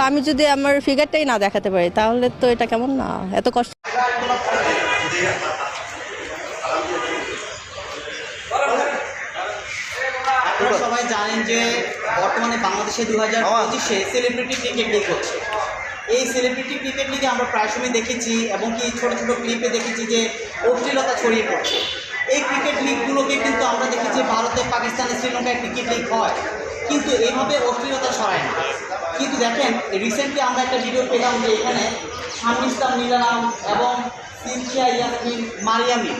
আমি যদি আমার ফিগারটাই না দেখাতে পারি তাহলে তো এটা কেমন না, এত কষ্ট। আপনারা সবাই জানেন যে বর্তমানে বাংলাদেশে 2025-এ সেলিব্রিটি ক্রিকেট লিগ হচ্ছে। এই সেলিব্রিটি ক্রিকেট লিগে আমরা প্রায় সময় দেখেছি এবং কি ছোট ছোট ক্লিপে দেখেছি যে অশ্লীলতা ছড়িয়ে পড়ছে। এই ক্রিকেট লিগগুলোকে কিন্তু আমরা দেখেছি ভারতে, পাকিস্তানে, শ্রীলঙ্কায় ক্রিকেট লিগ হয়, কিন্তু এইভাবে অশ্লীলতা ছড়ায় না। কিন্তু দেখেন রিসেন্টলি আমরা একটা ভিডিও পেলাম যে এখানে শামীম ইসলাম নীলারাম এবং সিনথিয়া ইয়াসমিন মারিয়ামি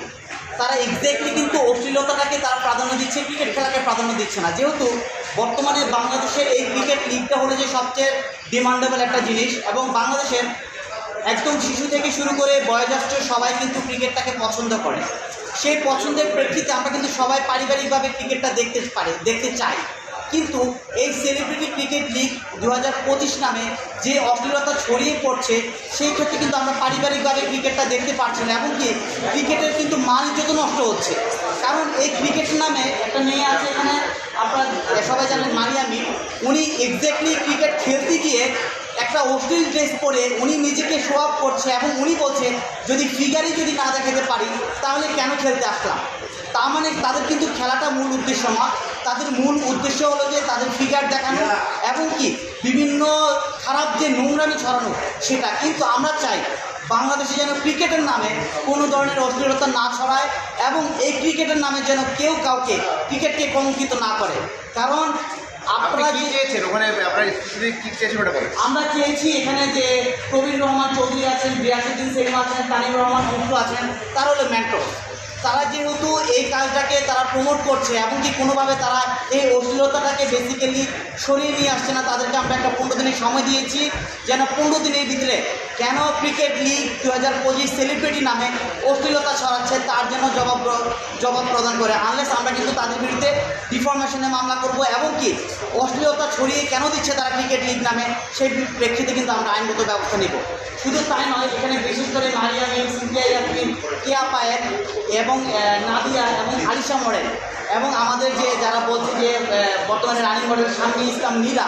তারা এক্স্যাক্টলি কিন্তু অশ্লীলতাটাকে তারা প্রাধান্য দিচ্ছে, ক্রিকেট খেলাকে প্রাধান্য দিচ্ছে না। যেহেতু বর্তমানে বাংলাদেশের এই ক্রিকেট লিগটা হলো যে সবচেয়ে ডিমান্ডেবল একটা জিনিস এবং বাংলাদেশের একদম শিশু থেকে শুরু করে বয়োজ্যেষ্ঠ সবাই কিন্তু ক্রিকেটটাকে পছন্দ করে। সেই পছন্দের প্রেক্ষিতে আমরা কিন্তু সবাই পারিবারিকভাবে ক্রিকেটটা দেখতে চাই। কিন্তু এই সেলিব্রিটি ক্রিকেট লিগ 2025 নামে যে অশ্লীলতা ছড়িয়ে পড়ছে সেই ক্ষেত্রে কিন্তু আমরা পারিবারিকভাবে ক্রিকেটটা দেখতে পারছি না এবং কি ক্রিকেটের কিন্তু মান ইজ্জত নষ্ট হচ্ছে। কারণ এই ক্রিকেট নামে একটা মেয়ে আছে এখানে, আপনারা সবাই জানেন মারিয়ামি, উনি এক্স্যাক্টলি ক্রিকেট খেলতে গিয়ে একটা অশ্লীল ড্রেস পরে উনি নিজেকে শো আপ করছে এবং উনি বলছে যদি ফিগারই যদি না দেখাতে পারি তাহলে কেন খেলতে আসলাম। তার মানে তাদের কিন্তু খেলাটা মূল উদ্দেশ্য না, তাদের মূল উদ্দেশ্য হলো যে তাদের ফিগার দেখানো এবং কি বিভিন্ন খারাপ যে নোংরামি ছড়ানো সেটা। কিন্তু আমরা চাই বাংলাদেশে যেন ক্রিকেটের নামে কোনো ধরনের অশ্লীলতা না ছড়ায় এবং এই ক্রিকেটের নামে যেন কেউ কাউকে ক্রিকেটকে কলঙ্কিত না করে। কারণ আপনারা কি চেয়েছেন ওখানে, আপনারা কি চেয়েছেন ওটা বলেন। আমরা চেয়েছি এখানে যে প্রবীর রহমান চৌধুরী আছেন, রিয়াসুদ্দিন সেলিম আছেন, তানিম রহমান মুন্টু আছেন, তারা হলো মেন্টর। তারা যেহেতু এই কাজটাকে তারা প্রমোট করছে এবং কি কোনোভাবে তারা এই অশ্লীলতাটাকে বেসিক্যালি সরিয়ে নিয়ে আসছে না, তাদেরকে আমরা একটা 15 দিনের সময় দিয়েছি যেন 15 দিনের ভিতরে কেন ক্রিকেট লিগ 2025 সেলিব্রিটি নামে অশ্লীলতা ছড়াচ্ছে তার জন্য জবাব প্রদান করে। আনলেস আমরা কিন্তু তাদের বিরুদ্ধে ডিফরমেশনে মামলা করব এবং কি অশ্লীলতা ছড়িয়ে কেন দিচ্ছে তারা ক্রিকেট লিগ নামে সেই প্রেক্ষিতে কিন্তু আমরা আইনগত ব্যবস্থা নেব। শুধু তাই নয়, এখানে বিশেষ করে মারিয়ামি, সিনথিয়া ইয়াসমিন, কেয়া পায়েল এবং নাদিয়া এবং আলিশা মডেল এবং আমাদের যে যারা বলছে যে বর্তমানে রানিং মডেল শামীম ইসলাম নীলা,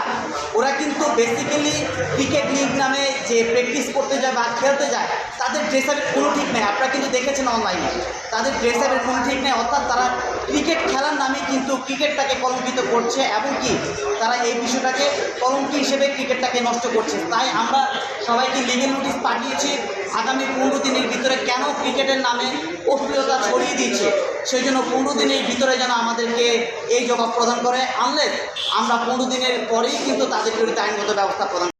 ওরা কিন্তু বেসিক্যালি ক্রিকেট লিগ নামে যে প্র্যাকটিস করতে যায় বা খেলতে যায় তাদের ড্রেস আপের কোনো ঠিক নেই। আপনারা কিন্তু দেখেছেন অনলাইনে তাদের ড্রেস আপের কোনো ঠিক নেই, অর্থাৎ তারা ক্রিকেট খেলার নামে কিন্তু ক্রিকেটটাকে কলঙ্কিত করছে এবং কি তারা এই বিষয়টাকে কলঙ্কি হিসেবে ক্রিকেটটাকে নষ্ট করছে। তাই আমরা সবাইকে লিগেল নোটিশ পাঠিয়েছি আগামী 15 দিনের ভিতরে কেন ক্রিকেটের নামে অশ্লীলতা ছড়িয়ে দিচ্ছে সেই জন্য 15 দিনের ভিতরে যেন আমাদেরকে এই জবাব প্রদান করে। আনলেস আমরা 15 দিনের পরেই কিন্তু তাদের বিরুদ্ধে আইনগত ব্যবস্থা প্রদান